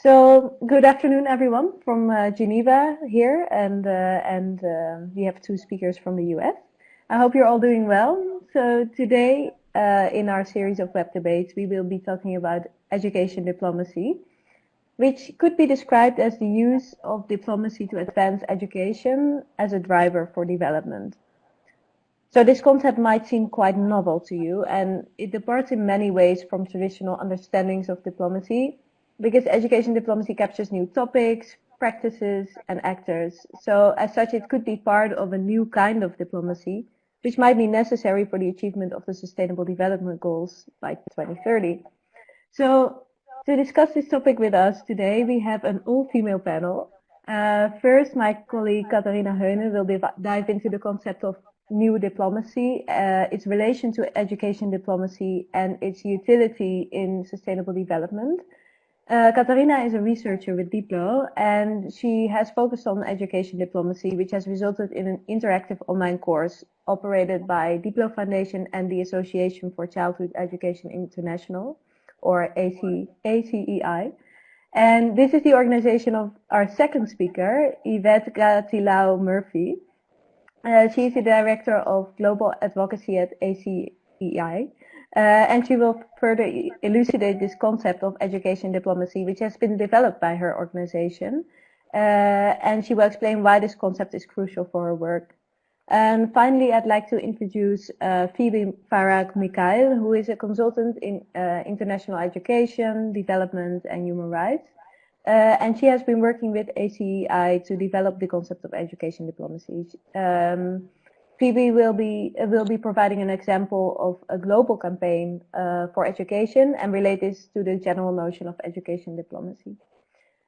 So good afternoon, everyone from Geneva here, and we have two speakers from the US. I hope you're all doing well. So today, in our series of web debates, we will be talking about education diplomacy, which could be described as the use of diplomacy to advance education as a driver for development. So this concept might seem quite novel to you, and it departs in many ways from traditional understandings of diplomacy, because education diplomacy captures new topics, practices, and actors. So as such, it could be part of a new kind of diplomacy, which might be necessary for the achievement of the Sustainable Development Goals by 2030. So to discuss this topic with us today, we have an all-female panel. First, my colleague Katharina Höne will dive into the concept of new diplomacy, its relation to education diplomacy, and its utility in sustainable development. Katharina is a researcher with Diplo, and she has focused on education diplomacy, which has resulted in an interactive online course operated by DiploFoundation and the Association for Childhood Education International, or ACEI. And this is the organization of our second speaker, Yvette Gatilao Murphy. She is the director of global advocacy at ACEI. And she will further elucidate this concept of education diplomacy, which has been developed by her organization. And she will explain why this concept is crucial for her work. And finally, I'd like to introduce Phoebe Farag Mikhail, who is a consultant in international education, development, and human rights. And she has been working with ACEI to develop the concept of education diplomacy. Phoebe will be providing an example of a global campaign for education and relate this to the general notion of education diplomacy.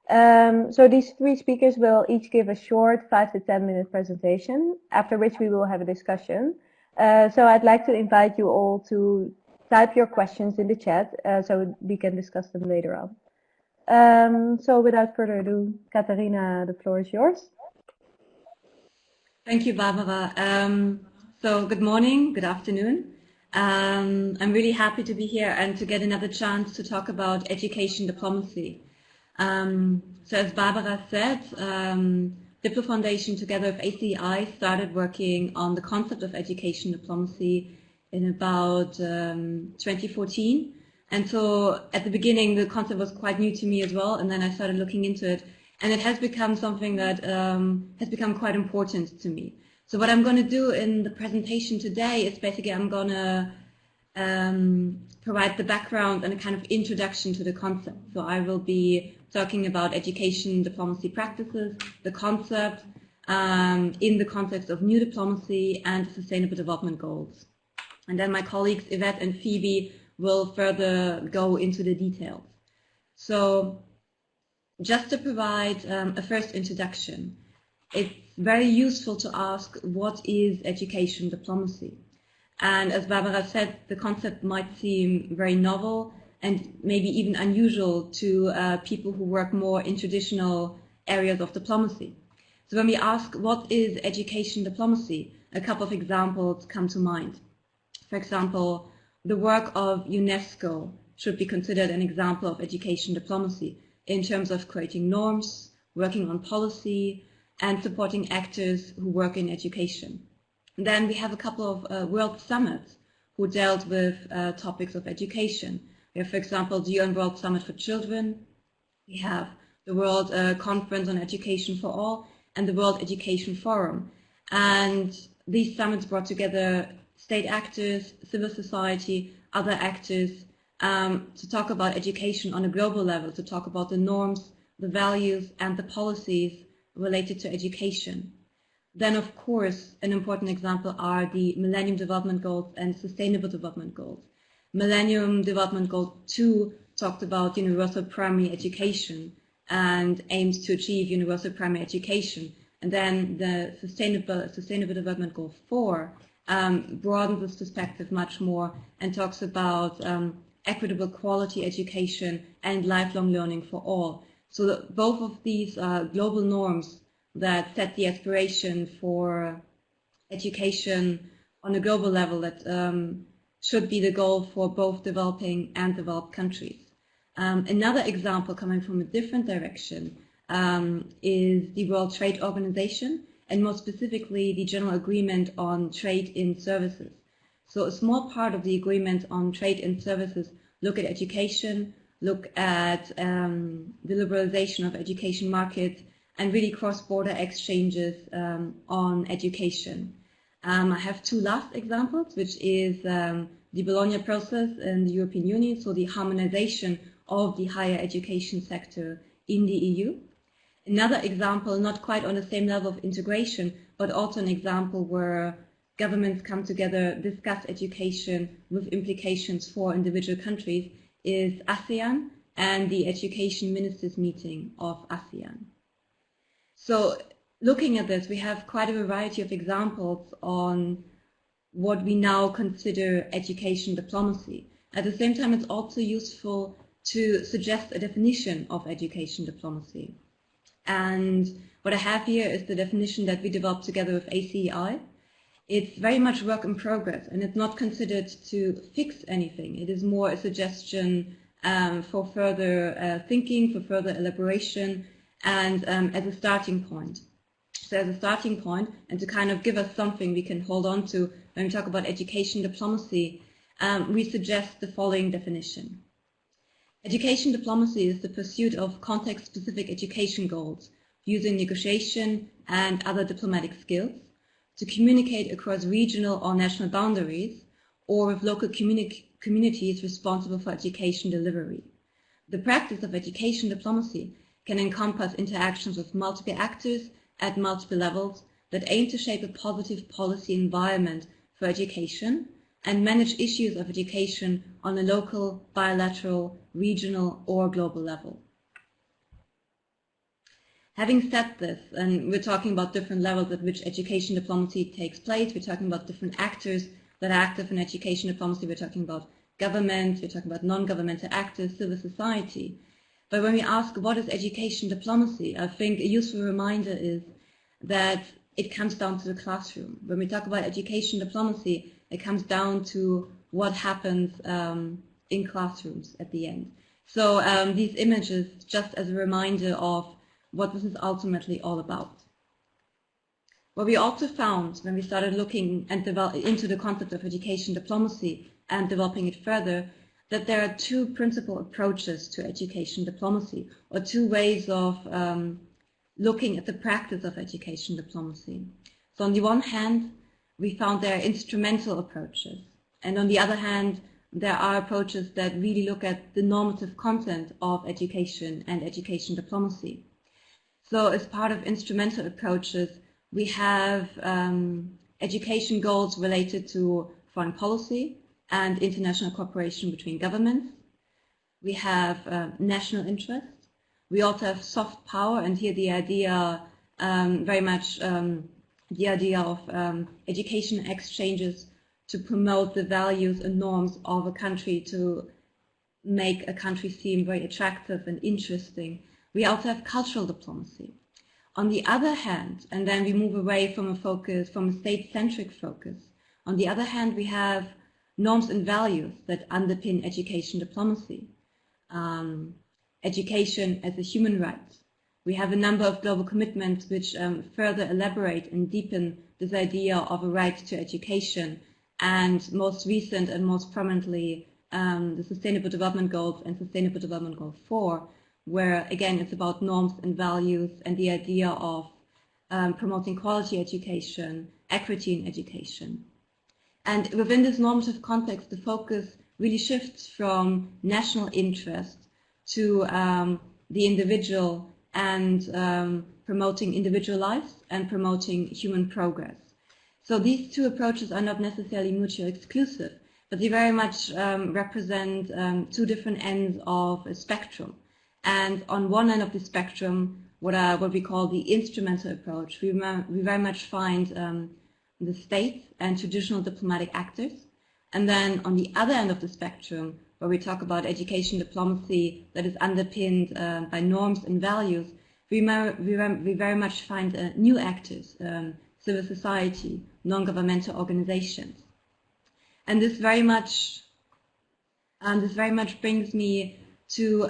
So these three speakers will each give a short 5 to 10 minute presentation, after which we will have a discussion. So I'd like to invite you all to type your questions in the chat so we can discuss them later on. So without further ado, Katharina, the floor is yours. Thank you, Barbara. So good morning, good afternoon. I'm really happy to be here and to get another chance to talk about education diplomacy. So as Barbara said, DiploFoundation together with ACEI started working on the concept of education diplomacy in about 2014. And so at the beginning, the concept was quite new to me as well, and then I started looking into it. And it has become something that has become quite important to me. So what I'm going to do in the presentation today is basically I'm going to provide the background and a kind of introduction to the concept. So I will be talking about education diplomacy practices, the concept in the context of new diplomacy and sustainable development goals. And then my colleagues Yvette and Phoebe will further go into the details. So just to provide a first introduction, it's very useful to ask what is education diplomacy? And as Barbara said, the concept might seem very novel and maybe even unusual to people who work more in traditional areas of diplomacy. So when we ask what is education diplomacy, a couple of examples come to mind. For example, the work of UNESCO should be considered an example of education diplomacy, in terms of creating norms, working on policy, and supporting actors who work in education. And then we have a couple of world summits who dealt with topics of education. We have, for example, the UN World Summit for Children. We have the World Conference on Education for All and the World Education Forum. And these summits brought together state actors, civil society, other actors, to talk about education on a global level, to talk about the norms, the values, and the policies related to education. Then, of course, an important example are the Millennium Development Goals and Sustainable Development Goals. Millennium Development Goal 2 talked about universal primary education and aims to achieve universal primary education. And then the Sustainable Development Goal 4 broadens this perspective much more and talks about equitable quality education and lifelong learning for all. So both of these global norms that set the aspiration for education on a global level that should be the goal for both developing and developed countries. Another example coming from a different direction is the World Trade Organization, and more specifically the General Agreement on Trade in Services. So a small part of the agreement on trade in services look at education, look at the liberalization of education markets, and really cross-border exchanges on education. I have two last examples, which is the Bologna process in the European Union, so the harmonization of the higher education sector in the EU. Another example, not quite on the same level of integration, but also an example where governments come together, discuss education with implications for individual countries, is ASEAN and the Education Ministers meeting of ASEAN. So looking at this, we have quite a variety of examples on what we now consider education diplomacy. At the same time, it's also useful to suggest a definition of education diplomacy. And what I have here is the definition that we developed together with ACEI. It's very much work in progress, and it's not considered to fix anything. It is more a suggestion for further thinking, for further elaboration, and as a starting point. So as a starting point, and to kind of give us something we can hold on to when we talk about education diplomacy, we suggest the following definition. Education diplomacy is the pursuit of context-specific education goals using negotiation and other diplomatic skills to communicate across regional or national boundaries or with local communities responsible for education delivery. The practice of education diplomacy can encompass interactions with multiple actors at multiple levels that aim to shape a positive policy environment for education and manage issues of education on a local, bilateral, regional, or global level. Having said this, and we're talking about different levels at which education diplomacy takes place, we're talking about different actors that are active in education diplomacy, we're talking about government, we're talking about non-governmental actors, civil society. But when we ask what is education diplomacy, I think a useful reminder is that it comes down to the classroom. When we talk about education diplomacy, it comes down to what happens in classrooms at the end. So these images just as a reminder of what this is ultimately all about. What we also found when we started looking and into the concept of education diplomacy and developing it further, that there are two principal approaches to education diplomacy, or two ways of looking at the practice of education diplomacy. So on the one hand, we found there are instrumental approaches, and on the other hand, there are approaches that really look at the normative content of education and education diplomacy. So as part of instrumental approaches, we have education goals related to foreign policy and international cooperation between governments. We have national interest. We also have soft power, and here the idea very much the idea of education exchanges to promote the values and norms of a country, to make a country seem very attractive and interesting. We also have cultural diplomacy. On the other hand, and then we move away from a focus, from a state-centric focus. On the other hand, we have norms and values that underpin education diplomacy. Education as a human right. We have a number of global commitments which further elaborate and deepen this idea of a right to education, and most recent and most prominently the Sustainable Development Goals and Sustainable Development Goal 4, where again it's about norms and values and the idea of promoting quality education, equity in education. And within this normative context, the focus really shifts from national interest to the individual and promoting individual lives and promoting human progress. So these two approaches are not necessarily mutually exclusive, but they very much represent two different ends of a spectrum. And on one end of the spectrum, what we call the instrumental approach, we very much find the state and traditional diplomatic actors. And then on the other end of the spectrum, where we talk about education diplomacy that is underpinned by norms and values, we very much find new actors, civil society, non-governmental organizations. And this very much brings me to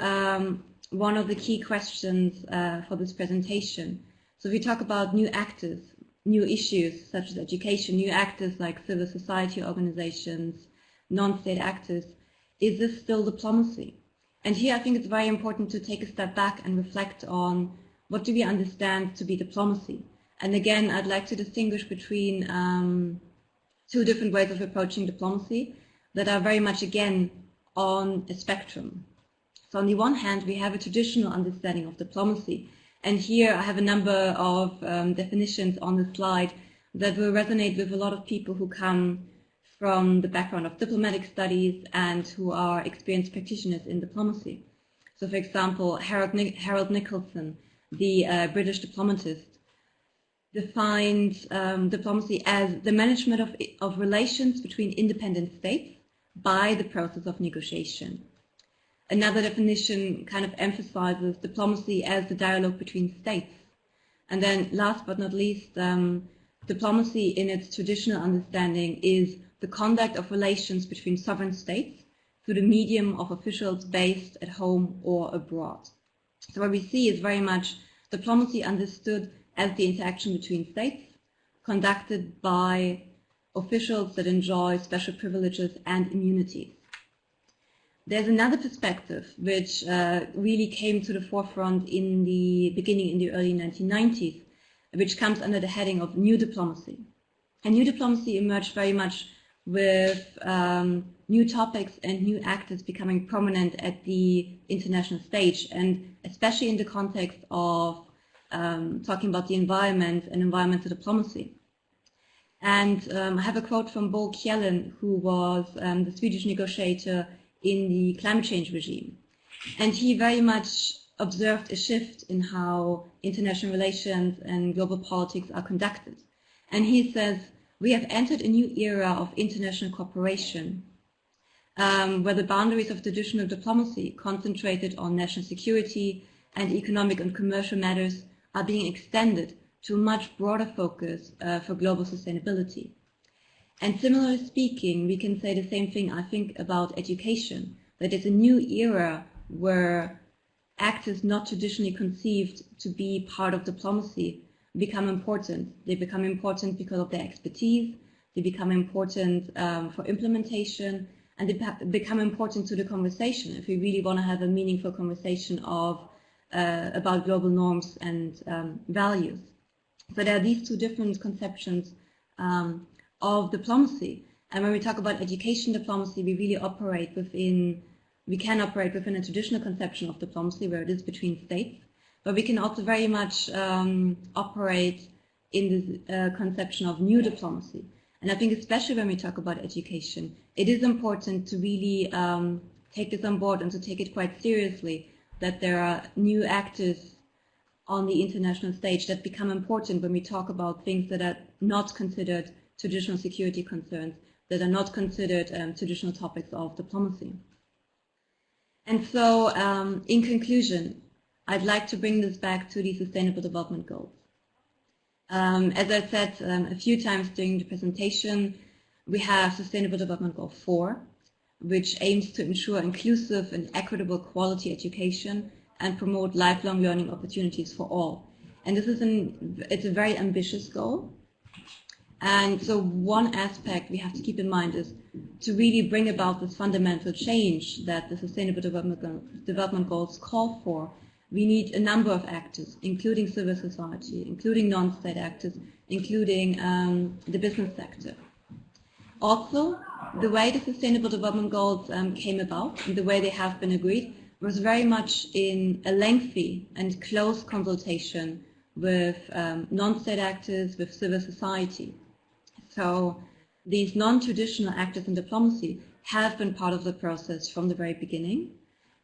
one of the key questions for this presentation. So we talk about new actors, new issues such as education, new actors like civil society organizations, non-state actors. Is this still diplomacy? And here I think it's very important to take a step back and reflect on what do we understand to be diplomacy. And again, I'd like to distinguish between two different ways of approaching diplomacy that are very much, again, on a spectrum. So on the one hand, we have a traditional understanding of diplomacy. And here I have a number of definitions on the slide that will resonate with a lot of people who come from the background of diplomatic studies and who are experienced practitioners in diplomacy. So for example, Harold Nicholson, the British diplomatist, defined diplomacy as the management of relations between independent states by the process of negotiation. Another definition kind of emphasizes diplomacy as the dialogue between states. And then last but not least, diplomacy in its traditional understanding is the conduct of relations between sovereign states through the medium of officials based at home or abroad. So what we see is very much diplomacy understood as the interaction between states, conducted by officials that enjoy special privileges and immunities. There's another perspective which really came to the forefront in the beginning, in the early 1990s, which comes under the heading of new diplomacy. And new diplomacy emerged very much with new topics and new actors becoming prominent at the international stage, and especially in the context of talking about the environment and environmental diplomacy. And I have a quote from Bo Kjellén, who was the Swedish negotiator in the climate change regime. And he very much observed a shift in how international relations and global politics are conducted. And he says, we have entered a new era of international cooperation, where the boundaries of traditional diplomacy concentrated on national security and economic and commercial matters are being extended to a much broader focus for global sustainability. And similarly speaking, we can say the same thing, I think, about education, that it's a new era where actors not traditionally conceived to be part of diplomacy become important. They become important because of their expertise, they become important for implementation, and they become important to the conversation if we really want to have a meaningful conversation about global norms and values. So there are these two different conceptions of diplomacy. And when we talk about education diplomacy, we really can operate within a traditional conception of diplomacy where it is between states, but we can also very much operate in this conception of new diplomacy. And I think especially when we talk about education, it is important to really take this on board and to take it quite seriously, that there are new actors on the international stage that become important when we talk about things that are not considered traditional security concerns, that are not considered traditional topics of diplomacy. And so, in conclusion, I'd like to bring this back to the Sustainable Development Goals. As I said a few times during the presentation, we have Sustainable Development Goal 4, which aims to ensure inclusive and equitable quality education and promote lifelong learning opportunities for all. And this is it's a very ambitious goal. And so one aspect we have to keep in mind is to really bring about this fundamental change that the Sustainable Development Goals call for. We need a number of actors, including civil society, including non-state actors, including the business sector. Also, the way the Sustainable Development Goals came about and the way they have been agreed was very much in a lengthy and close consultation with non-state actors, with civil society. So these non-traditional actors in diplomacy have been part of the process from the very beginning,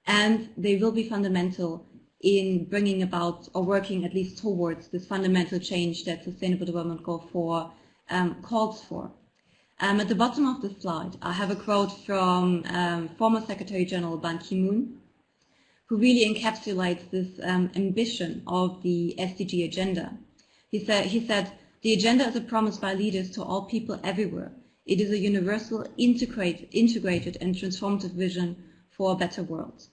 and they will be fundamental in bringing about or working at least towards this fundamental change that Sustainable Development Goal 4 calls for. At the bottom of the slide, I have a quote from former Secretary General Ban Ki-moon, who really encapsulates this ambition of the SDG agenda. He said, the agenda is a promise by leaders to all people everywhere. It is a universal, integrated and transformative vision for a better world.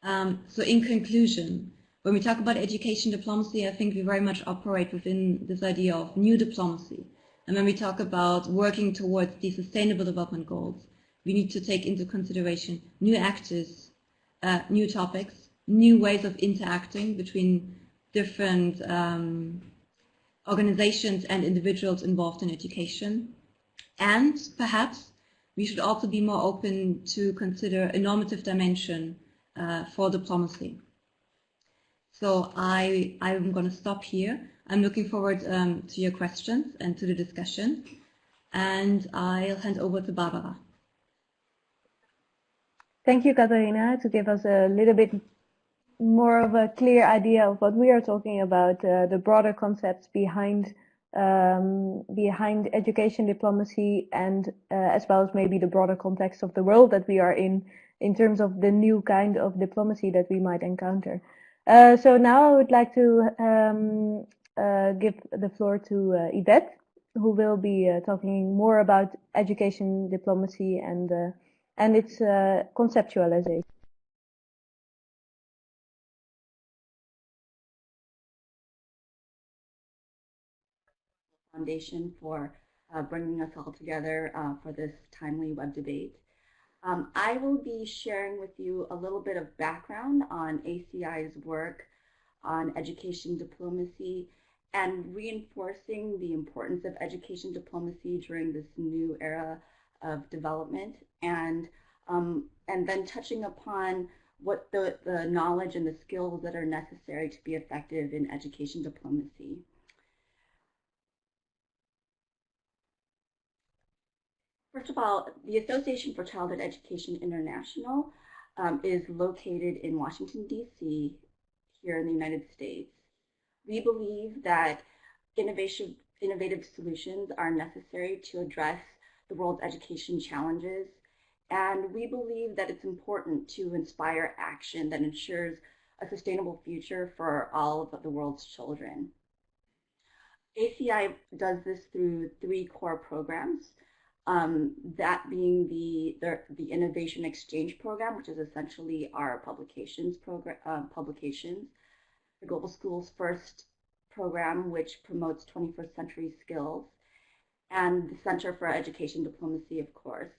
So in conclusion, when we talk about education diplomacy, I think we very much operate within this idea of new diplomacy. And when we talk about working towards the Sustainable Development Goals, we need to take into consideration new actors, new topics, new ways of interacting between different organizations and individuals involved in education. And perhaps we should also be more open to consider a normative dimension for diplomacy. So I'm going to stop here. I'm looking forward to your questions and to the discussion. And I'll hand over to Barbara. Thank you, Katharina, to give us a little bit more of a clear idea of what we are talking about, the broader concepts behind education diplomacy, and as well as maybe the broader context of the world that we are in terms of the new kind of diplomacy that we might encounter. So now I would like to give the floor to Yvette, who will be talking more about education diplomacy and its conceptualization. Foundation for bringing us all together for this timely web debate. I will be sharing with you a little bit of background on ACI's work on education diplomacy and reinforcing the importance of education diplomacy during this new era of development, and then touching upon what the knowledge and the skills that are necessary to be effective in education diplomacy. First of all, the Association for Childhood Education International is located in Washington, D.C., here in the United States. We believe that innovative solutions are necessary to address the world's education challenges, and we believe that it's important to inspire action that ensures a sustainable future for all of the world's children. ACI does this through 3 core programs. That being the Innovation Exchange Program, which is essentially our publications program, the Global Schools First program, which promotes 21st century skills, and the Center for Education Diplomacy, of course,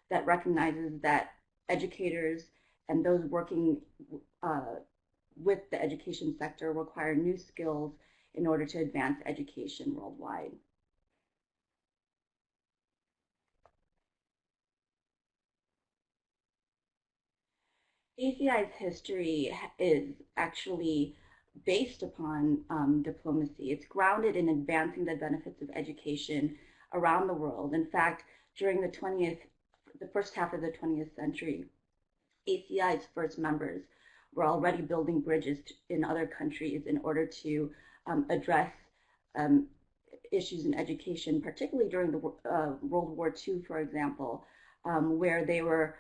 that recognizes that educators and those working with the education sector require new skills in order to advance education worldwide. ACI's history is actually based upon diplomacy. It's grounded in advancing the benefits of education around the world. In fact, during the first half of the 20th century, ACI's first members were already building bridges in other countries in order to address issues in education, particularly during the World War II, for example, where they were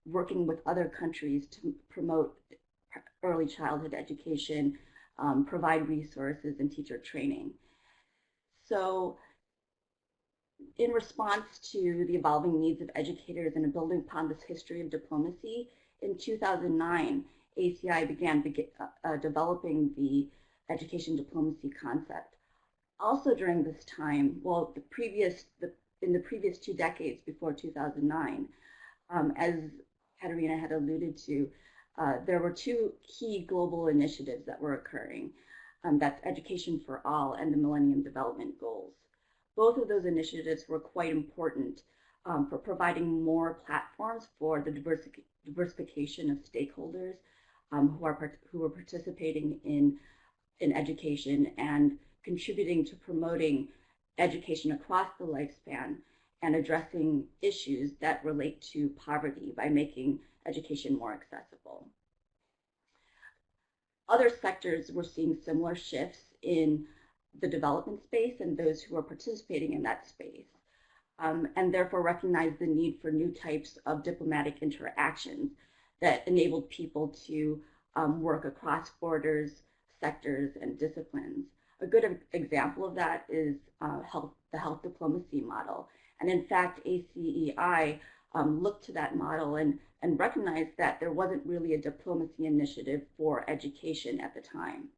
working with other countries to promote early childhood education, provide resources, and teacher training. So in response to the evolving needs of educators and building upon this history of diplomacy, in 2009, ACI began developing the education diplomacy concept. Also during this time, well, in the previous 2 decades before 2009, as Katharina had alluded to, there were 2 key global initiatives that were occurring. That's Education for All and the Millennium Development Goals. Both of those initiatives were quite important for providing more platforms for the diversification of stakeholders who were participating in education and contributing to promoting education across the lifespan and addressing issues that relate to poverty by making education more accessible. Other sectors were seeing similar shifts in the development space and those who are participating in that space, and therefore recognized the need for new types of diplomatic interactions that enabled people to work across borders, sectors, and disciplines. A good example of that is the health diplomacy model. And in fact, ACEI looked to that model and recognized that there wasn't really a diplomacy initiative for education at the time.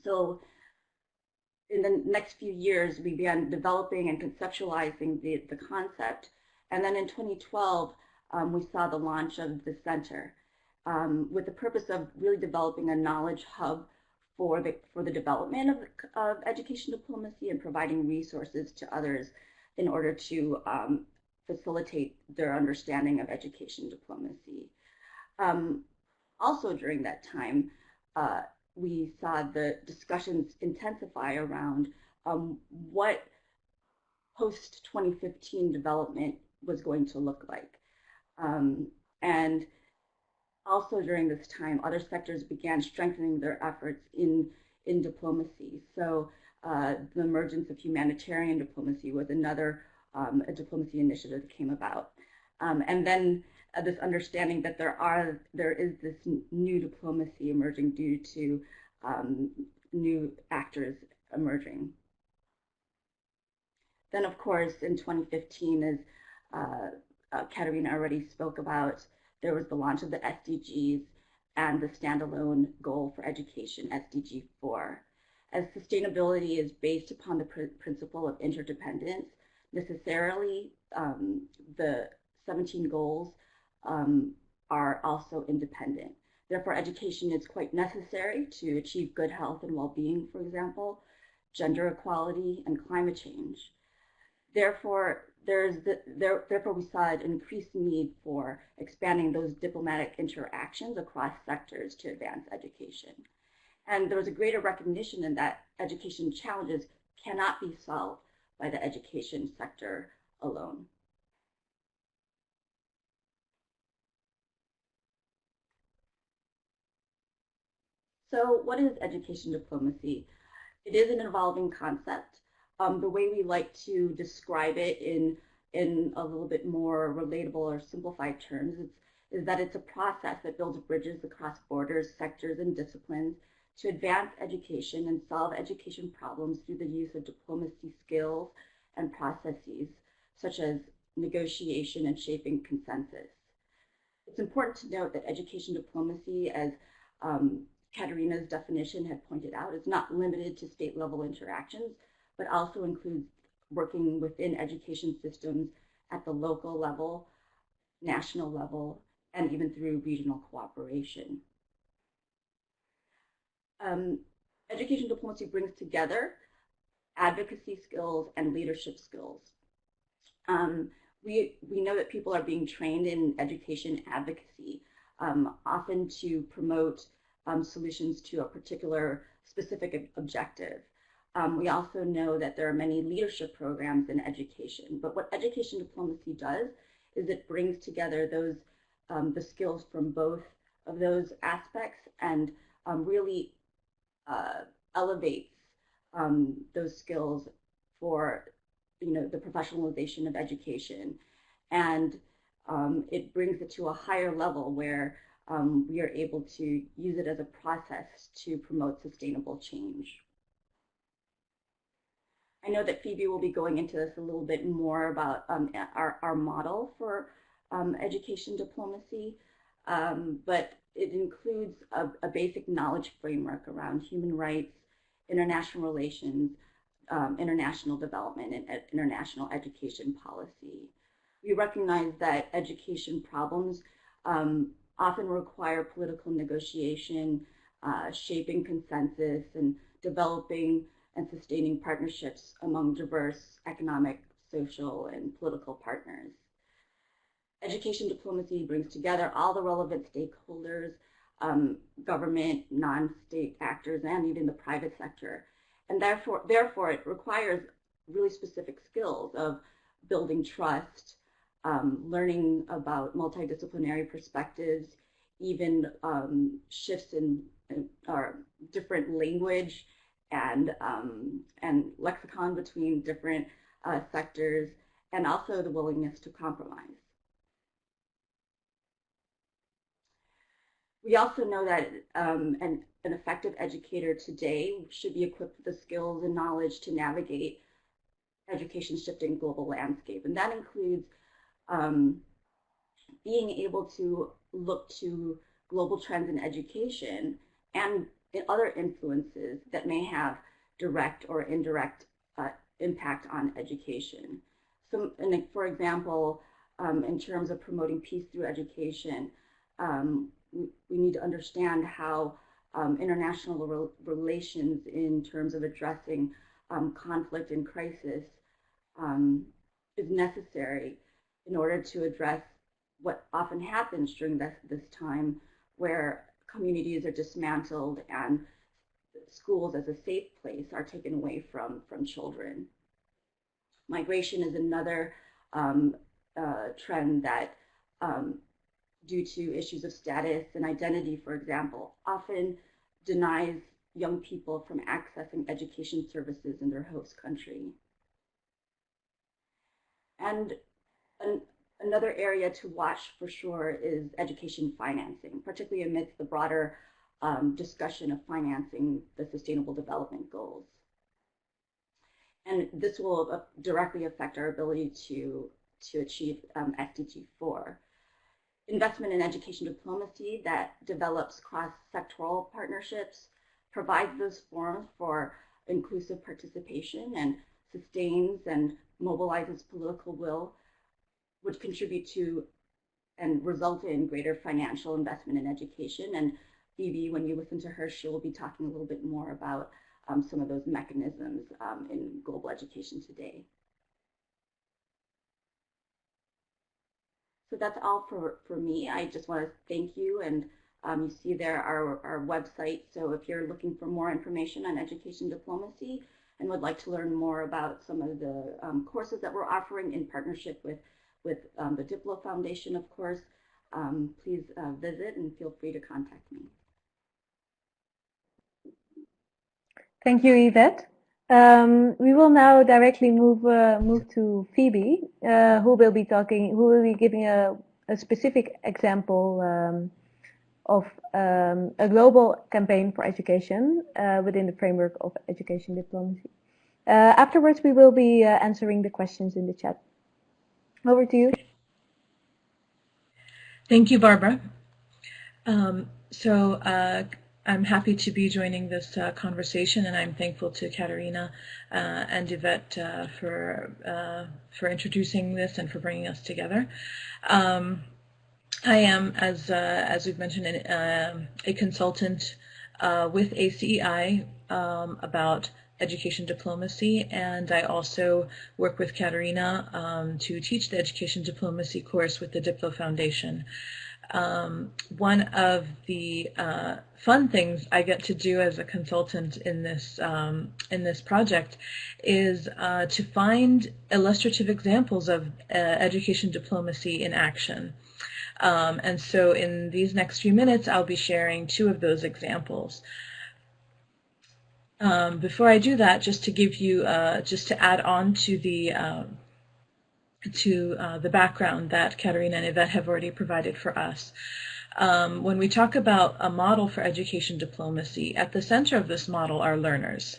So in the next few years, we began developing and conceptualizing the concept. And then in 2012, we saw the launch of the center with the purpose of really developing a knowledge hub for the development of education diplomacy and providing resources to others in order to facilitate their understanding of education diplomacy. Also during that time, we saw the discussions intensify around what post-2015 development was going to look like. And also during this time, other sectors began strengthening their efforts in diplomacy. So the emergence of humanitarian diplomacy was another a diplomacy initiative that came about. And then this understanding that there is this new diplomacy emerging due to new actors emerging. Then, of course, in 2015, as Katharina already spoke about, there was the launch of the SDGs and the standalone goal for education, SDG 4. As sustainability is based upon the principle of interdependence, necessarily the 17 goals are also independent. Therefore, education is quite necessary to achieve good health and well-being, for example, gender equality, and climate change. Therefore, we saw an increased need for expanding those diplomatic interactions across sectors to advance education. And there was a greater recognition in that education challenges cannot be solved by the education sector alone. So what is education diplomacy? It is an evolving concept. The way we like to describe it in a little bit more relatable or simplified terms is that it's a process that builds bridges across borders, sectors, and disciplines to advance education and solve education problems through the use of diplomacy skills and processes, such as negotiation and shaping consensus. It's important to note that education diplomacy, as Katharina's definition had pointed out, is not limited to state-level interactions, but also includes working within education systems at the local level, national level, and even through regional cooperation. Education diplomacy brings together advocacy skills and leadership skills. We know that people are being trained in education advocacy, often to promote solutions to a particular specific objective. We also know that there are many leadership programs in education, but what education diplomacy does is it brings together those the skills from both of those aspects and really elevates those skills for the professionalization of education, and it brings it to a higher level where we are able to use it as a process to promote sustainable change. I know that Phoebe will be going into this a little bit more about our model for education diplomacy, but it includes a basic knowledge framework around human rights, international relations, international development, and international education policy. We recognize that education problems often require political negotiation, shaping consensus, and developing and sustaining partnerships among diverse economic, social, and political partners. Education diplomacy brings together all the relevant stakeholders, government, non-state actors, and even the private sector. And therefore, it requires really specific skills of building trust, learning about multidisciplinary perspectives, even shifts in different language and lexicon between different sectors, and also the willingness to compromise. We also know that an effective educator today should be equipped with the skills and knowledge to navigate education shifting global landscape. And that includes being able to look to global trends in education and other influences that may have direct or indirect impact on education. So, for example, in terms of promoting peace through education, we need to understand how international relations in terms of addressing conflict and crisis is necessary in order to address what often happens during this time, where communities are dismantled and schools as a safe place are taken away from children. Migration is another trend that, due to issues of status and identity, for example, often denies young people from accessing education services in their host country. And another area to watch for sure is education financing, particularly amidst the broader discussion of financing the Sustainable Development Goals. And this will directly affect our ability to achieve SDG 4. Investment in education diplomacy that develops cross-sectoral partnerships, provides those forums for inclusive participation, and sustains and mobilizes political will, would contribute to and result in greater financial investment in education. And Phoebe, when you listen to her, she will be talking a little bit more about some of those mechanisms in global education today. So that's all for me. I just want to thank you, and you see there our website. So if you're looking for more information on education diplomacy and would like to learn more about some of the courses that we're offering in partnership with the DiploFoundation, of course, please visit and feel free to contact me. Thank you, Yvette. We will now directly move to Phoebe, who will be giving a specific example of a global campaign for education within the framework of education diplomacy. Afterwards, we will be answering the questions in the chat. Over to you. Thank you, Barbara. I'm happy to be joining this conversation, and I'm thankful to Katharina and Yvette for introducing this and for bringing us together. I am, as we've mentioned, a consultant with ACEI about education diplomacy, and I also work with Katharina to teach the education diplomacy course with the DiploFoundation. One of the fun things I get to do as a consultant in this project is to find illustrative examples of education diplomacy in action. And so in these next few minutes, I'll be sharing two of those examples. Before I do that, just to give you, just to add on to the background that Katharina and Yvette have already provided for us. When we talk about a model for education diplomacy, at the center of this model are learners.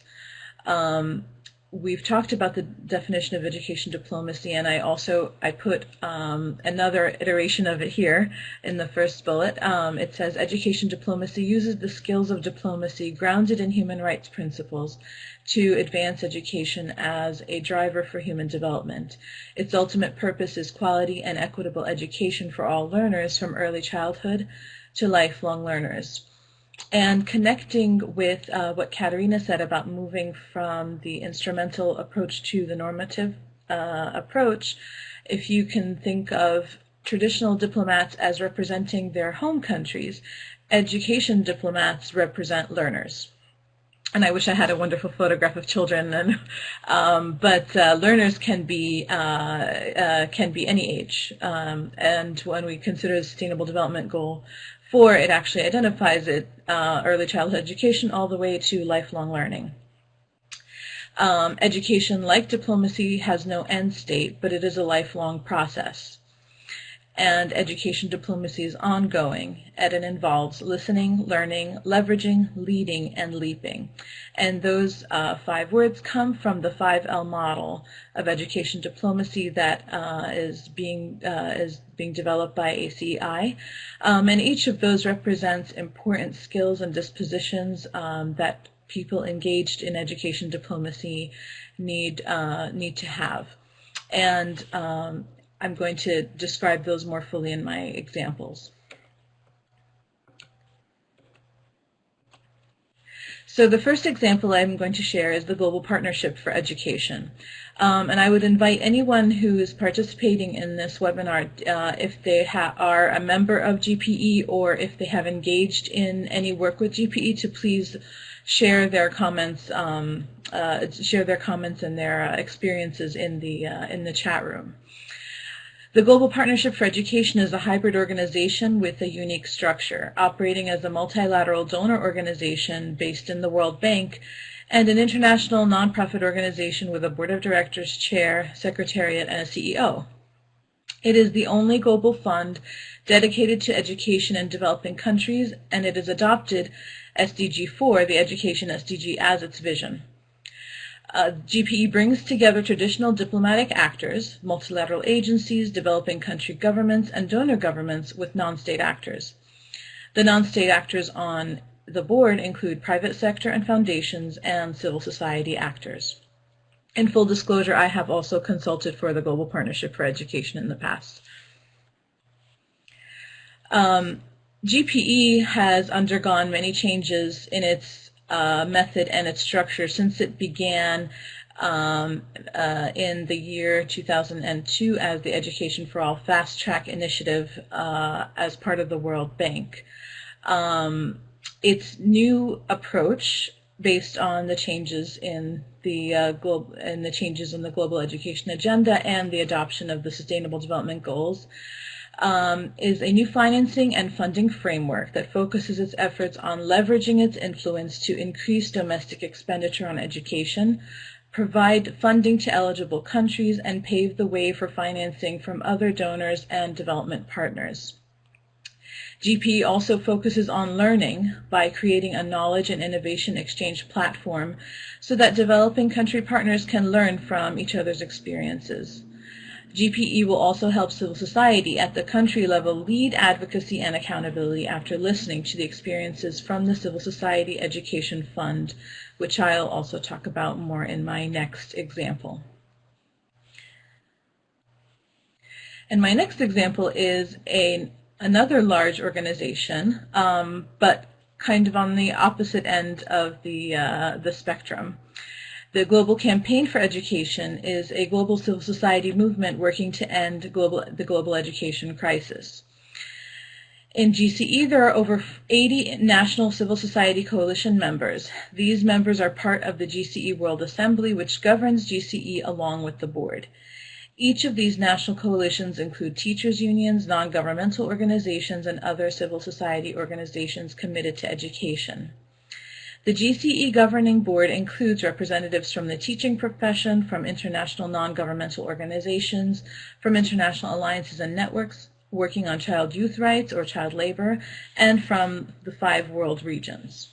We've talked about the definition of education diplomacy, and I put another iteration of it here in the first bullet. It says education diplomacy uses the skills of diplomacy grounded in human rights principles to advance education as a driver for human development. Its ultimate purpose is quality and equitable education for all learners from early childhood to lifelong learners. And connecting with what Katharina said about moving from the instrumental approach to the normative approach, if you can think of traditional diplomats as representing their home countries, education diplomats represent learners. And I wish I had a wonderful photograph of children, but learners can be any age. And when we consider the Sustainable Development Goal 4, it actually identifies it early childhood education all the way to lifelong learning. Education, like diplomacy, has no end state, but it is a lifelong process. and education diplomacy is ongoing, and it involves listening, learning, leveraging, leading, and leaping. And those 5 words come from the 5L model of education diplomacy that is being developed by ACEI. And each of those represents important skills and dispositions that people engaged in education diplomacy need to have. And I'm going to describe those more fully in my examples. So the first example I'm going to share is the Global Partnership for Education. And I would invite anyone who is participating in this webinar, if they are a member of GPE or if they have engaged in any work with GPE, to please share their comments, and their experiences in the chat room. The Global Partnership for Education is a hybrid organization with a unique structure, operating as a multilateral donor organization based in the World Bank and an international nonprofit organization with a board of directors, chair, secretariat, and a CEO. It is the only global fund dedicated to education in developing countries, and it has adopted SDG 4, the Education SDG, as its vision. GPE brings together traditional diplomatic actors, multilateral agencies, developing country governments, and donor governments with non-state actors. The non-state actors on the board include private sector and foundations and civil society actors. In full disclosure, I have also consulted for the Global Partnership for Education in the past. GPE has undergone many changes in its method and its structure since it began in the year 2002 as the Education for All Fast Track Initiative as part of the World Bank. Its new approach, based on the changes in the global education agenda and the adoption of the Sustainable Development Goals, is a new financing and funding framework that focuses its efforts on leveraging its influence to increase domestic expenditure on education, provide funding to eligible countries, and pave the way for financing from other donors and development partners. GPE also focuses on learning by creating a knowledge and innovation exchange platform so that developing country partners can learn from each other's experiences. GPE will also help civil society at the country level lead advocacy and accountability after listening to the experiences from the Civil Society Education Fund, which I'll also talk about more in my next example. And my next example is another large organization, but kind of on the opposite end of the spectrum. The Global Campaign for Education is a global civil society movement working to end the global education crisis. In GCE, there are over 80 national civil society coalition members. These members are part of the GCE World Assembly, which governs GCE along with the board. Each of these national coalitions include teachers' unions, non-governmental organizations, and other civil society organizations committed to education. The GCE Governing Board includes representatives from the teaching profession, from international non-governmental organizations, from international alliances and networks working on child-youth rights or child labor, and from the 5 world regions.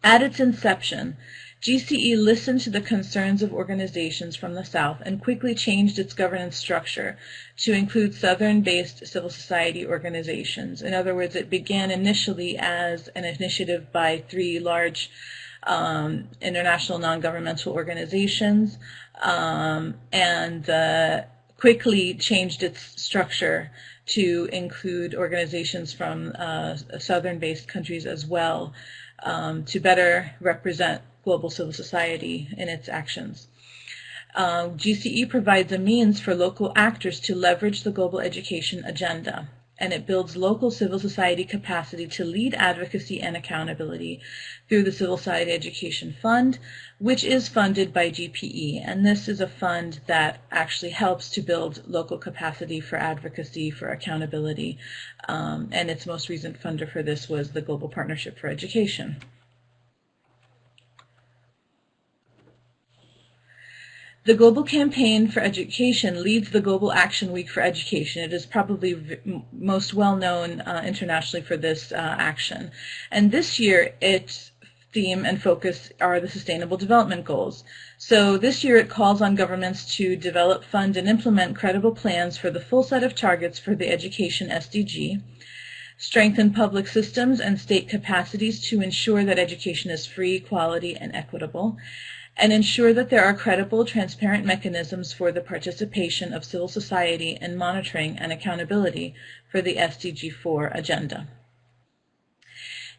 At its inception, GCE listened to the concerns of organizations from the South and quickly changed its governance structure to include Southern-based civil society organizations. In other words, it began initially as an initiative by 3 large international non-governmental organizations and quickly changed its structure to include organizations from Southern-based countries as well to better represent global civil society in its actions. GCE provides a means for local actors to leverage the global education agenda, and it builds local civil society capacity to lead advocacy and accountability through the Civil Society Education Fund, which is funded by GPE, and this is a fund that actually helps to build local capacity for advocacy, for accountability, and its most recent funder for this was the Global Partnership for Education. The Global Campaign for Education leads the Global Action Week for Education. It is probably most well known internationally for this action. And this year, its theme and focus are the Sustainable Development Goals. So this year it calls on governments to develop, fund, and implement credible plans for the full set of targets for the Education SDG, strengthen public systems and state capacities to ensure that education is free, quality, and equitable, and ensure that there are credible, transparent mechanisms for the participation of civil society in monitoring and accountability for the SDG 4 agenda.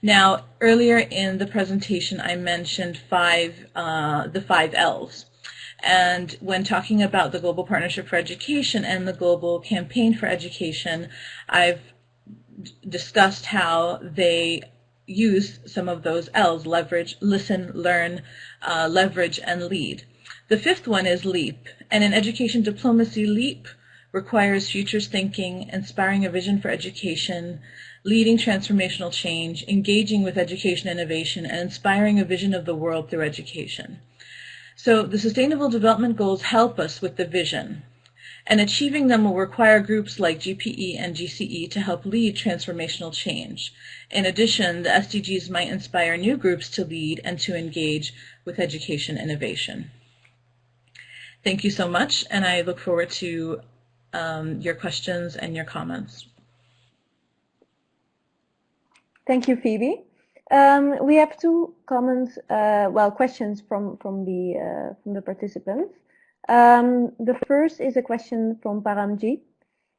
Now, earlier in the presentation, I mentioned the 5 L's. And when talking about the Global Partnership for Education and the Global Campaign for Education, I've discussed how they use some of those L's: leverage, listen, learn, leverage, and lead. The 5th one is LEAP, and in education diplomacy, LEAP requires futures thinking, inspiring a vision for education, leading transformational change, engaging with education innovation, and inspiring a vision of the world through education. So the Sustainable Development Goals help us with the vision, and achieving them will require groups like GPE and GCE to help lead transformational change. In addition, the SDGs might inspire new groups to lead and to engage with education innovation. Thank you so much, and I look forward to your questions and your comments. Thank you, Phoebe. We have 2 comments, questions from the participants. The first is a question from Paramji.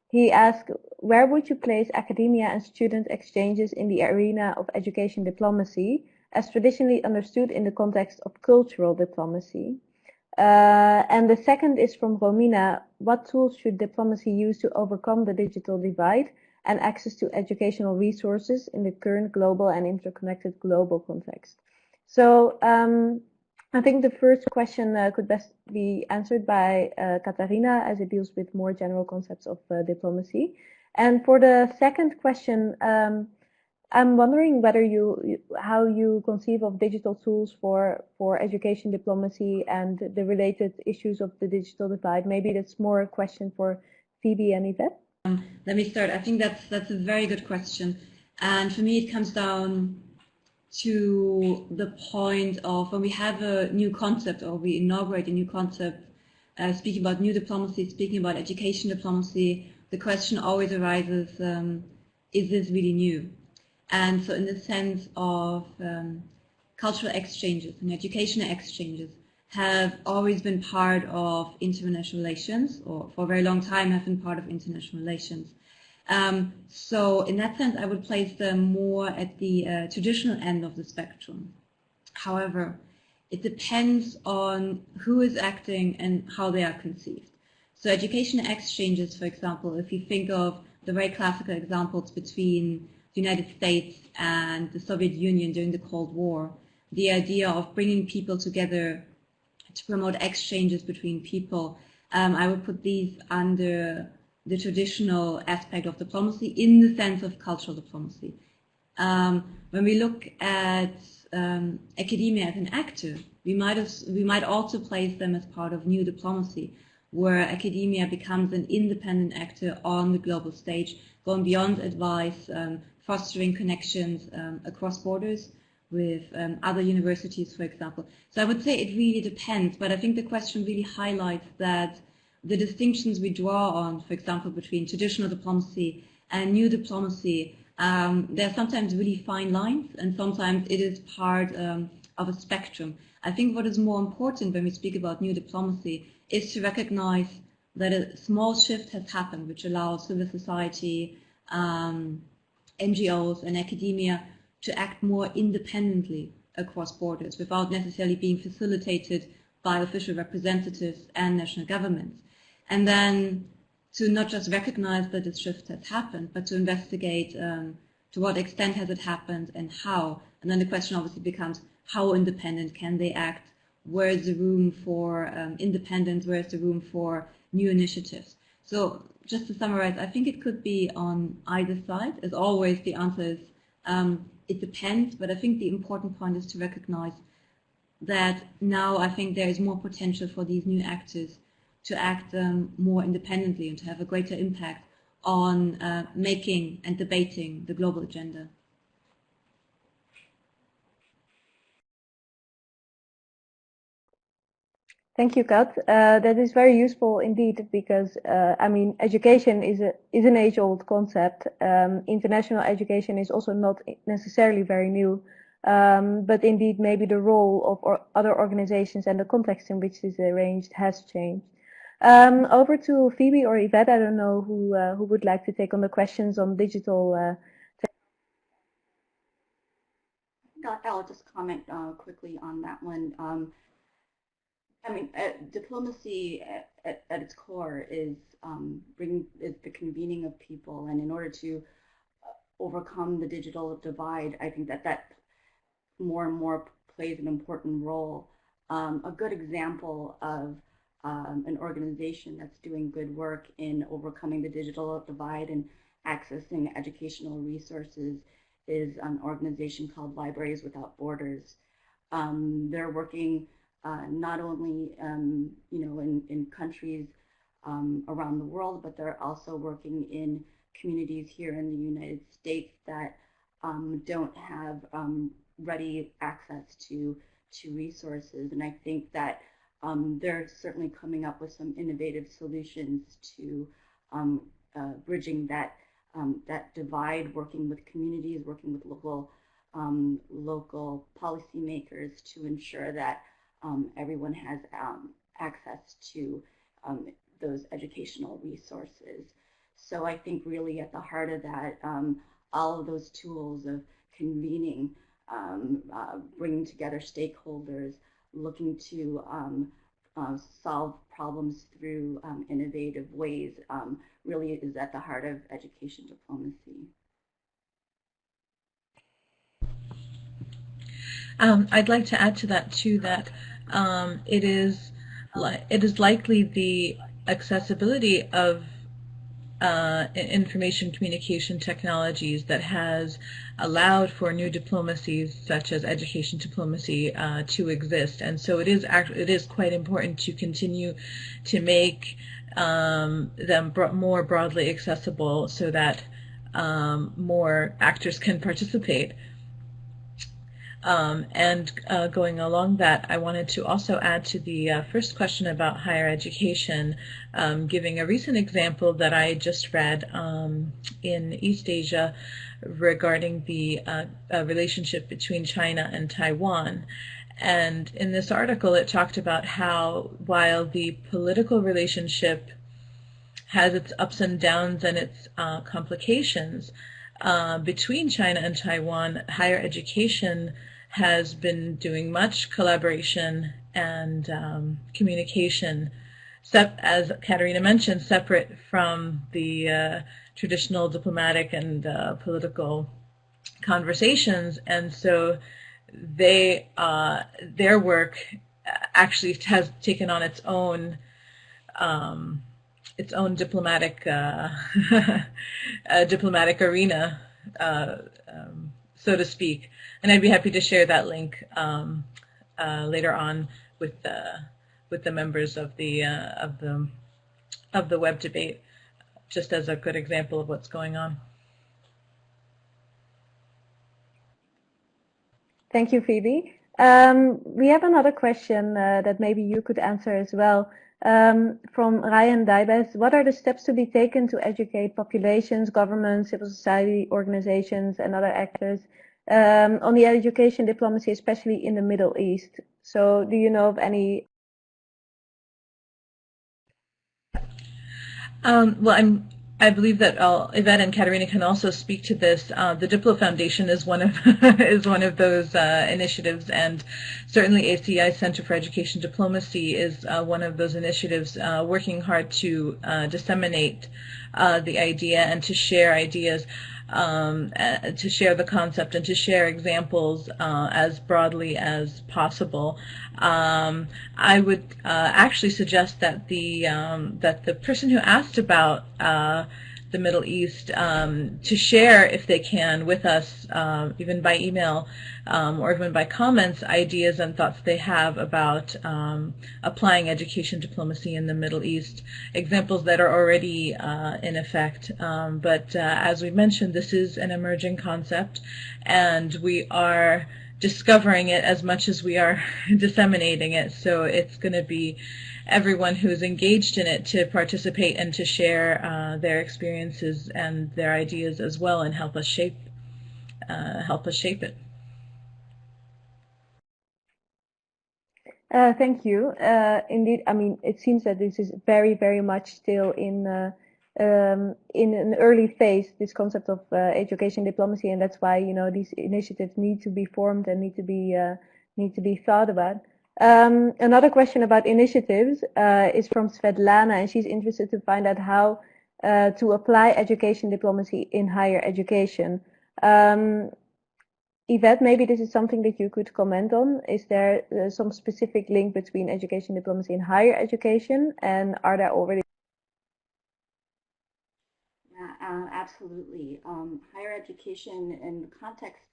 He asked, where would you place academia and student exchanges in the arena of education diplomacy, as traditionally understood in the context of cultural diplomacy? And the second is from Romina. What tools should diplomacy use to overcome the digital divide and access to educational resources in the current global and interconnected global context? So I think the first question could best be answered by Katharina, as it deals with more general concepts of diplomacy. And for the second question, I'm wondering whether how you conceive of digital tools for education diplomacy and the related issues of the digital divide. Maybe that's more a question for Phoebe and Yvette. Let me start. I think that's a very good question, and for me it comes down to the point of when we have a new concept or we inaugurate a new concept, speaking about new diplomacy, speaking about education diplomacy, the question always arises, is this really new? And so in the sense of cultural exchanges and educational exchanges have always been part of international relations, or for a very long time have been part of international relations. So in that sense, I would place them more at the traditional end of the spectrum. However, it depends on who is acting and how they are conceived. So educational exchanges, for example, if you think of the very classical examples between the United States and the Soviet Union during the Cold War, the idea of bringing people together to promote exchanges between people, I would put these under the traditional aspect of diplomacy in the sense of cultural diplomacy. When we look at academia as an actor, we might also place them as part of new diplomacy, where academia becomes an independent actor on the global stage, going beyond advice, fostering connections across borders with other universities, for example. So I would say it really depends, but I think the question really highlights that the distinctions we draw on, for example, between traditional diplomacy and new diplomacy, there are sometimes really fine lines, and sometimes it is part of a spectrum. I think what is more important when we speak about new diplomacy is to recognize that a small shift has happened, which allows civil society, NGOs and academia to act more independently across borders without necessarily being facilitated by official representatives and national governments. And then to not just recognize that this shift has happened, but to investigate to what extent has it happened and how. And then the question obviously becomes, how independent can they act? Where is the room for independence? Where is the room for new initiatives? So just to summarize, I think it could be on either side. As always, the answer is it depends, but I think the important point is to recognize that now I think there is more potential for these new actors to act more independently and to have a greater impact on making and debating the global agenda. Thank you, Kat. That is very useful indeed, because I mean, education is an age-old concept. International education is also not necessarily very new, but indeed maybe the role of other organizations and the context in which this is arranged has changed. Over to Phoebe or Yvette. I don't know who would like to take on the questions on digital. I'll just comment quickly on that one. I mean, diplomacy at its core is the convening of people, and in order to overcome the digital divide, I think that more and more plays an important role. A good example of an organization that's doing good work in overcoming the digital divide and accessing educational resources is an organization called Libraries Without Borders. They're working not only in countries around the world, but they're also working in communities here in the United States that don't have ready access to resources. And I think that they're certainly coming up with some innovative solutions to bridging that divide, working with communities, working with local policymakers to ensure that everyone has access to those educational resources. So I think really at the heart of that, all of those tools of convening, bringing together stakeholders, looking to solve problems through innovative ways, really is at the heart of education diplomacy. I'd like to add to that too that it is likely the accessibility of information communication technologies that has allowed for new diplomacies such as education diplomacy to exist, and so it is quite important to continue to make them more broadly accessible so that more actors can participate. Going along that, I wanted to also add to the first question about higher education, giving a recent example that I just read in East Asia regarding the relationship between China and Taiwan. And in this article, it talked about how while the political relationship has its ups and downs and its complications, between China and Taiwan, higher education has been doing much collaboration and communication, as Katharina mentioned, separate from the traditional diplomatic and political conversations. And so their work actually has taken on its own diplomatic diplomatic arena, so to speak. And I'd be happy to share that link later on with the members of the web debate, just as a good example of what's going on. Thank you, Phoebe. We have another question that maybe you could answer as well. From Ryan Dybes, what are the steps to be taken to educate populations, governments, civil society organizations, and other actors on the education diplomacy, especially in the Middle East? So do you know of any? Well, I believe that Yvette and Katharina can also speak to this. The DiploFoundation is one of those initiatives, and certainly ACI Center for Education Diplomacy is one of those initiatives working hard to disseminate the idea and to share ideas, to share the concept and to share examples as broadly as possible. I would actually suggest that the person who asked about the Middle East to share, if they can, with us, even by email or even by comments, ideas and thoughts they have about applying education diplomacy in the Middle East, examples that are already in effect. But as we mentioned, this is an emerging concept, and we are discovering it as much as we are disseminating it. So it's going to be everyone who's engaged in it to participate and to share their experiences and their ideas as well, and help us shape it. Thank you. Indeed, I mean, it seems that this is very, very much still in an early phase, this concept of education diplomacy, and that's why, you know, these initiatives need to be formed and need to be thought about. Another question about initiatives is from Svetlana, and she's interested to find out how to apply education diplomacy in higher education. Yvette, maybe this is something that you could comment on. Is there some specific link between education diplomacy and higher education, and are there already? Yeah, absolutely. Higher education in the context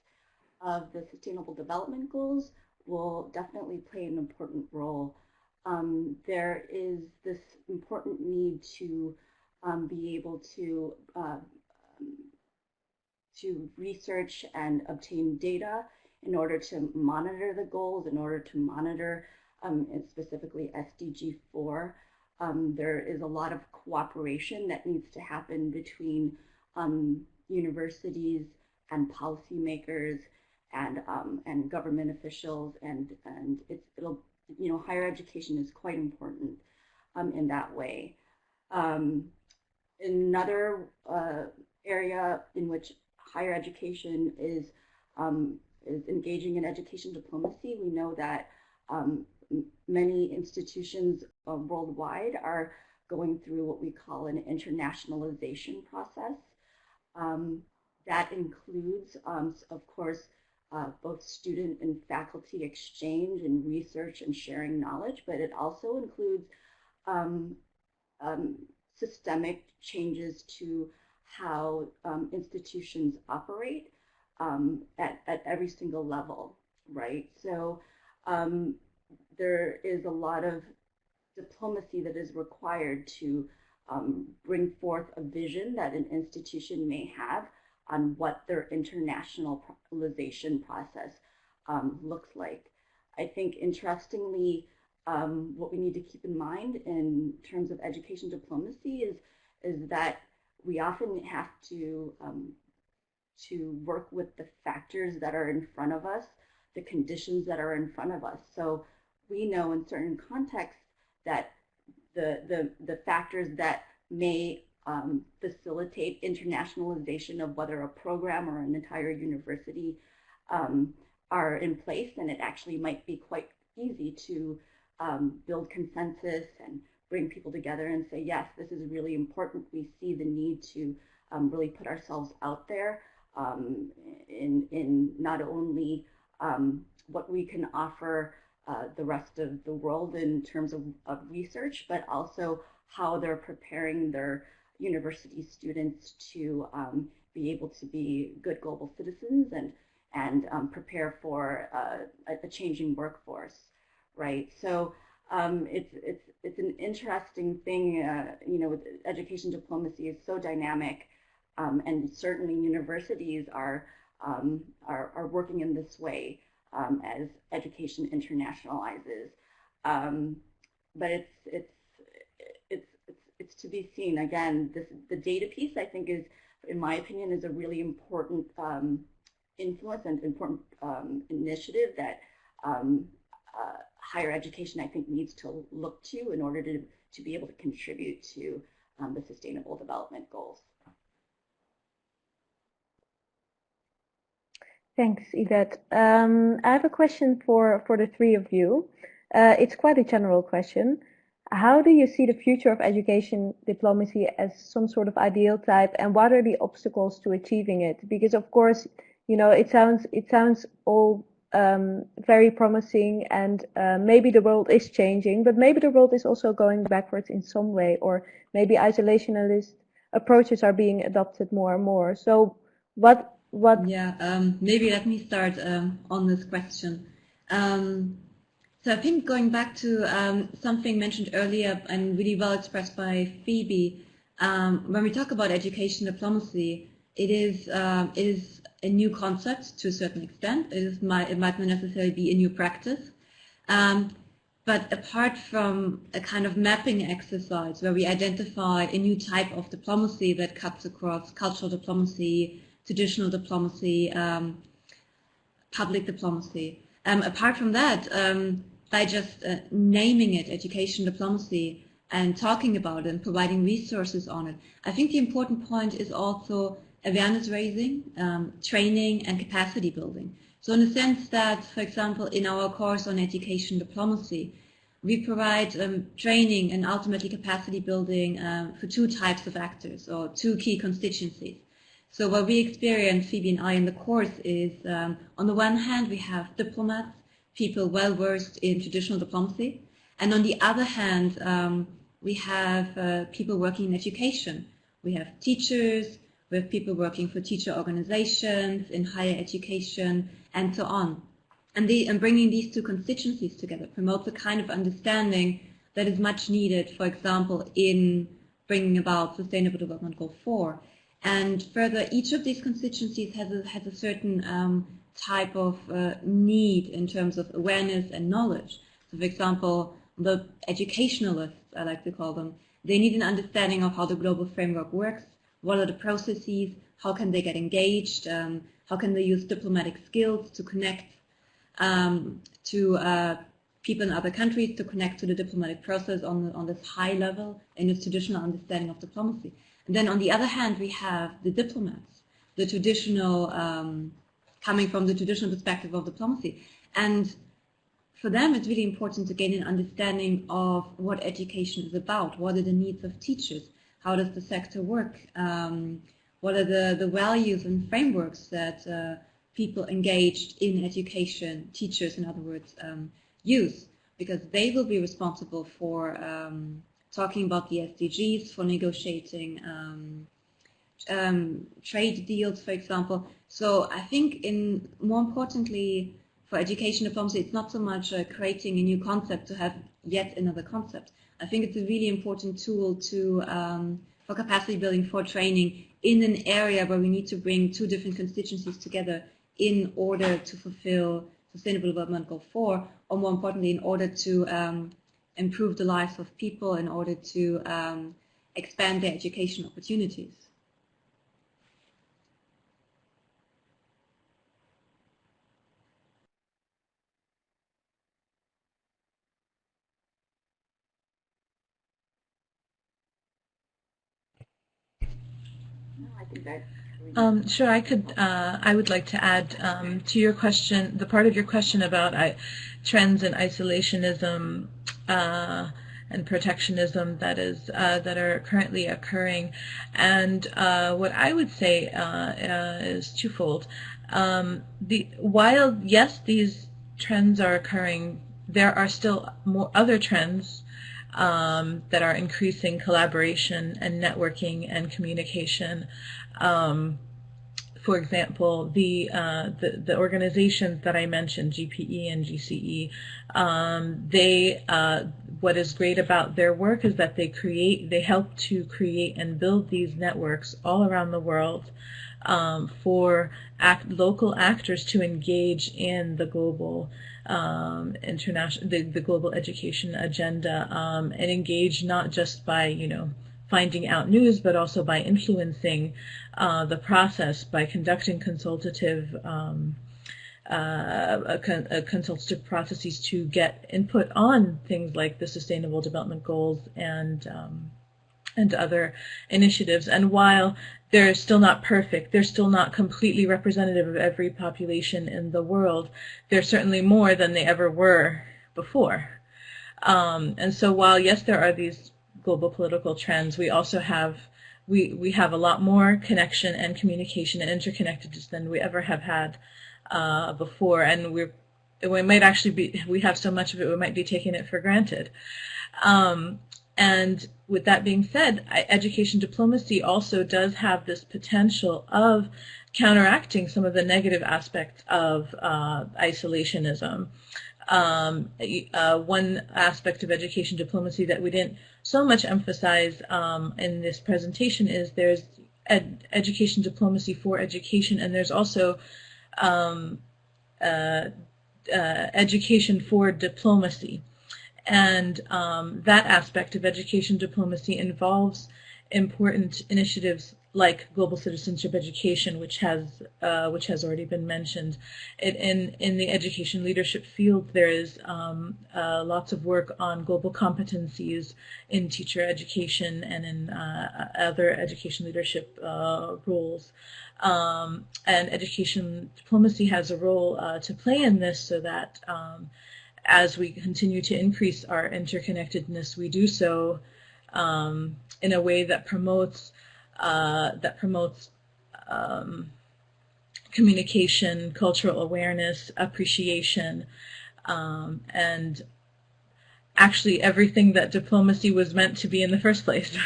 of the Sustainable Development Goals will definitely play an important role. There is this important need to be able to research and obtain data in order to monitor the goals, in order to monitor and specifically SDG 4. There is a lot of cooperation that needs to happen between universities and policymakers and government officials, and it'll, you know, higher education is quite important in that way. Another area in which higher education is engaging in education diplomacy, we know that many institutions worldwide are going through what we call an internationalization process. That includes, of course, both student and faculty exchange and research and sharing knowledge, but it also includes systemic changes to how institutions operate at every single level, right? So there is a lot of diplomacy that is required to bring forth a vision that an institution may have on what their internationalization process looks like. I think, interestingly, what we need to keep in mind in terms of education diplomacy is that we often have to work with the factors that are in front of us, the conditions that are in front of us. So we know in certain contexts that the factors that may facilitate internationalization of whether a program or an entire university are in place, and it actually might be quite easy to build consensus and bring people together and say, yes, this is really important. We see the need to really put ourselves out there in not only what we can offer the rest of the world in terms of research, but also how they're preparing their university students to be able to be good global citizens and prepare for a changing workforce, right? So it's an interesting thing. You know, education diplomacy is so dynamic, and certainly universities are working in this way as education internationalizes. But it's to be seen. Again, the data piece, I think, is, in my opinion, is a really important influence and important initiative that higher education, I think, needs to look to in order to be able to contribute to the Sustainable Development Goals. Thanks, Yvette. I have a question for the three of you. It's quite a general question. How do you see the future of education diplomacy as some sort of ideal type, and what are the obstacles to achieving it? Because, of course, you know, it sounds all very promising, and maybe the world is changing, but maybe the world is also going backwards in some way, or maybe isolationist approaches are being adopted more and more. So what? Yeah, maybe let me start on this question. So I think going back to something mentioned earlier and really well expressed by Phoebe, when we talk about education diplomacy, it is a new concept to a certain extent. It might not necessarily be a new practice. But apart from a kind of mapping exercise where we identify a new type of diplomacy that cuts across cultural diplomacy, traditional diplomacy, public diplomacy. Apart from that, by just naming it education diplomacy and talking about it and providing resources on it, I think the important point is also awareness raising, training and capacity building. So in the sense that, for example, in our course on education diplomacy, we provide training and ultimately capacity building for two types of actors or two key constituencies. So what we experience, Phoebe and I, in the course is, on the one hand, we have diplomats, people well-versed in traditional diplomacy, and on the other hand, we have people working in education. We have teachers, we have people working for teacher organizations, in higher education, and so on. And bringing these two constituencies together promotes a kind of understanding that is much needed, for example, in bringing about Sustainable Development Goal 4. And further, each of these constituencies has a certain type of need in terms of awareness and knowledge. So, for example, the educationalists, I like to call them, they need an understanding of how the global framework works, what are the processes, how can they get engaged, how can they use diplomatic skills to connect to people in other countries, to connect to the diplomatic process on this high level in its traditional understanding of diplomacy. And then on the other hand, we have the diplomats, the traditional, coming from the traditional perspective of diplomacy. And for them, it's really important to gain an understanding of what education is about. What are the needs of teachers? How does the sector work? What are the values and frameworks that people engaged in education, teachers in other words, use? Because they will be responsible for talking about the SDGs, for negotiating trade deals, for example. So I think more importantly, for education diplomacy, it's not so much creating a new concept to have yet another concept. I think it's a really important tool for capacity building, for training in an area where we need to bring two different constituencies together in order to fulfill Sustainable Development Goal 4, or more importantly, in order to improve the lives of people, in order to expand their education opportunities. Sure, I would like to add to your question, the part of your question about trends in isolationism and protectionism that are currently occurring, and what I would say is twofold. While yes, these trends are occurring, there are still more other trends that are increasing collaboration and networking and communication. For example, the organizations that I mentioned, GPE and GCE, what is great about their work is that they help to create and build these networks all around the world for local actors to engage in the global the global education agenda, and engage not just by finding out news, but also by influencing the process, by conducting consultative consultative processes to get input on things like the Sustainable Development Goals and other initiatives. And while they're still not perfect, they're still not completely representative of every population in the world, they're certainly more than they ever were before. And so while yes, there are these global political trends, we also have we have a lot more connection and communication and interconnectedness than we ever have had before, and we might actually be, we have so much of it, we might be taking it for granted. And with that being said, education diplomacy also does have this potential of counteracting some of the negative aspects of isolationism. One aspect of education diplomacy that we didn't so much emphasize in this presentation is there's education diplomacy for education, and there's also education for diplomacy. And that aspect of education diplomacy involves important initiatives like global citizenship education, which has already been mentioned. In the education leadership field, there is lots of work on global competencies in teacher education and in other education leadership roles. And education diplomacy has a role to play in this, so that as we continue to increase our interconnectedness, we do so in a way that promotes communication, cultural awareness, appreciation, and actually everything that diplomacy was meant to be in the first place.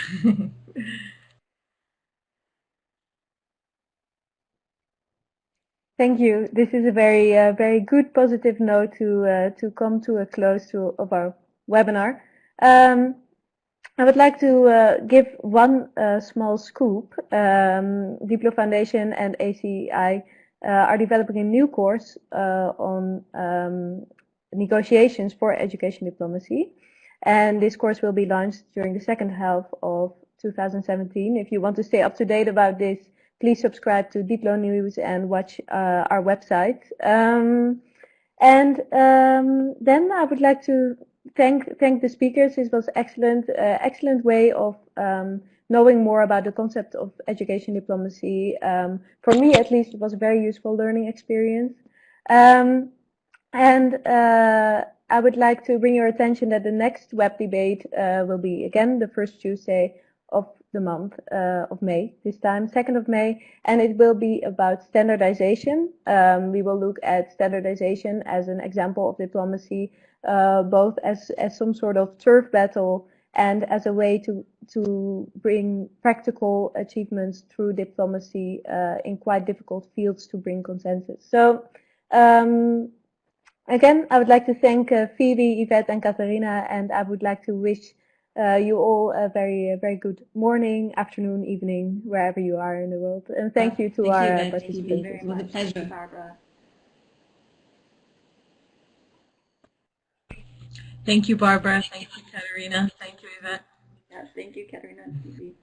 Thank you. This is a very very good positive note to come to a close of our webinar. I would like to give one small scoop. DiploFoundation and ACI are developing a new course on negotiations for education diplomacy, and this course will be launched during the second half of 2017. If you want to stay up to date about this, please subscribe to Diplo News and watch our website. Then I would like to thank the speakers. It was excellent way of knowing more about the concept of education diplomacy. For me, at least, it was a very useful learning experience. I would like to bring your attention that the next web debate will be again the first Tuesday of the month of May, this time 2nd of May, and it will be about standardization. We will look at standardization as an example of diplomacy, both as some sort of turf battle and as a way to bring practical achievements through diplomacy in quite difficult fields to bring consensus. So again, I would like to thank Phoebe, Yvette and Katharina, and I would like to wish you all a very good morning, afternoon, evening, wherever you are in the world. And thank you to our participants. It was a pleasure. Barbara. Thank you, Barbara. Thank you, Katharina. Thank you, Yvette. Yes, thank you, Katharina and Phoebe.